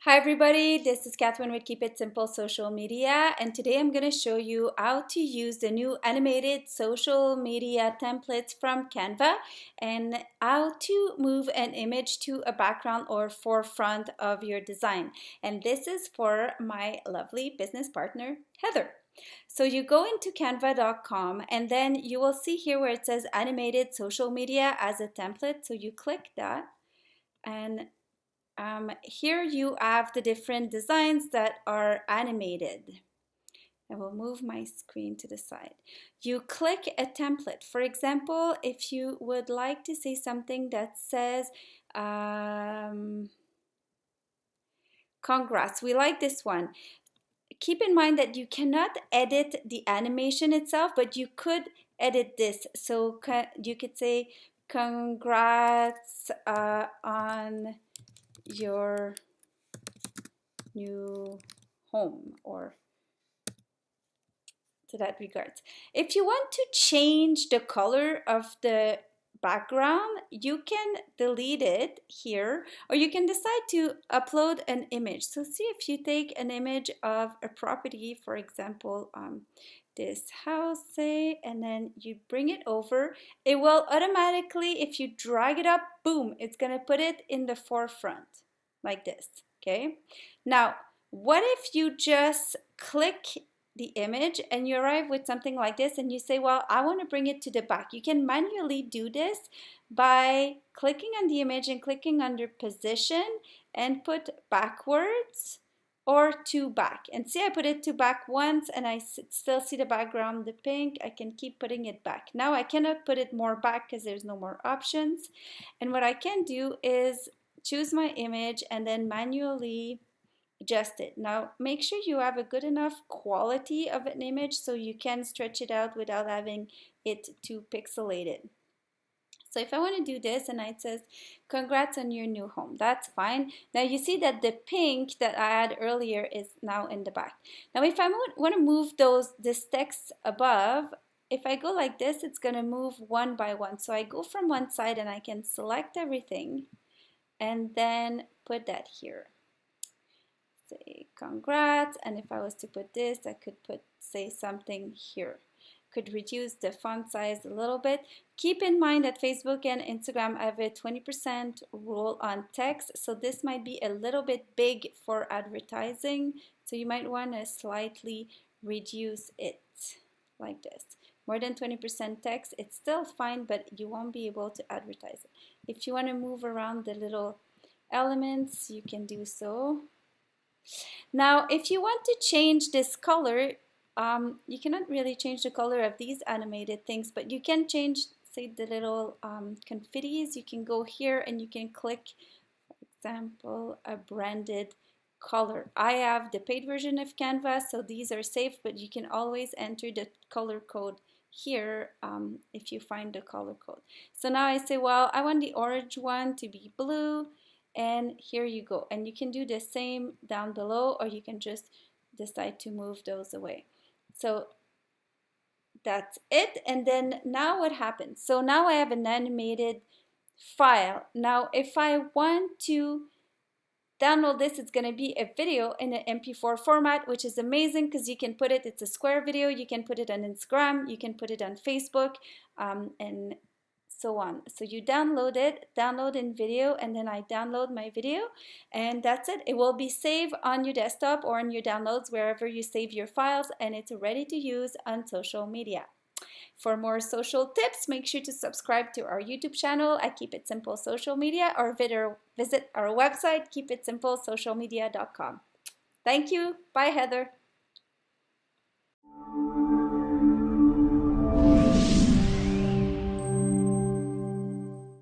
Hi everybody, this is Catherine with Keep It Simple Social Media, and today I'm going to show you how to use the new animated social media templates from Canva and how to move an image to a background or forefront of your design. And this is for my lovely business partner, Heather. So you go into canva.com and then you will see here where it says animated social media as a template. So you click that and here you have the different designs that are animated. I will move my screen to the side. You click a template. For example, if you would like to say something that says, congrats, we like this one. Keep in mind that you cannot edit the animation itself, but you could edit this. So you could say, congrats on your new home, or to that regards. If you want to change the color of the background, you can delete it here, or you can decide to upload an image. So see, if you take an image of a property, for example, this house, say, and then you bring it over, it will automatically, if you drag it up, boom, it's gonna put it in the forefront like this. Okay, now what if you just click the image and you arrive with something like this and you say, well, I want to bring it to the back? You can manually do this by clicking on the image and clicking under position and put backwards or to back. And see, I put it to back once and I still see the background, the pink. I can keep putting it back. Now I cannot put it more back because there's no more options. And what I can do is choose my image and then manually adjust it. Now make sure you have a good enough quality of an image so you can stretch it out without having it too pixelated. So if I want to do this and it says congrats on your new home, that's fine. Now you see that the pink that I had earlier is now in the back. Now if I want to move this text above, if I go like this, it's going to move one by one. So I go from one side and I can select everything and then put that here. Say congrats, and if I was to put this, I could say something here. Could reduce the font size a little bit. Keep in mind that Facebook and Instagram have a 20% rule on text, so this might be a little bit big for advertising, so you might want to slightly reduce it like this. More than 20% text, it's still fine, but you won't be able to advertise it. If you want to move around the little elements, you can do so. Now, if you want to change this color, you cannot really change the color of these animated things, but you can change, say, the little confettis. You can go here and you can click, for example, a branded color. I have the paid version of Canva, so these are safe, but you can always enter the color code here if you find the color code. So now I say, well, I want the orange one to be blue. And here you go. And you can do the same down below, or you can just decide to move those away. So that's it. And then now what happens? So now I have an animated file. Now if I want to download this, it's going to be a video in an MP4 format, which is amazing because you can put it, it's a square video, you can put it on Instagram, you can put it on Facebook, and so on. So you download it, download in video, and then I download my video, and that's it. It will be saved on your desktop or on your downloads, wherever you save your files, and it's ready to use on social media. For more social tips, make sure to subscribe to our YouTube channel at Keep It Simple Social Media, or visit our website, keepitsimplesocialmedia.com. Thank you. Bye, Heather.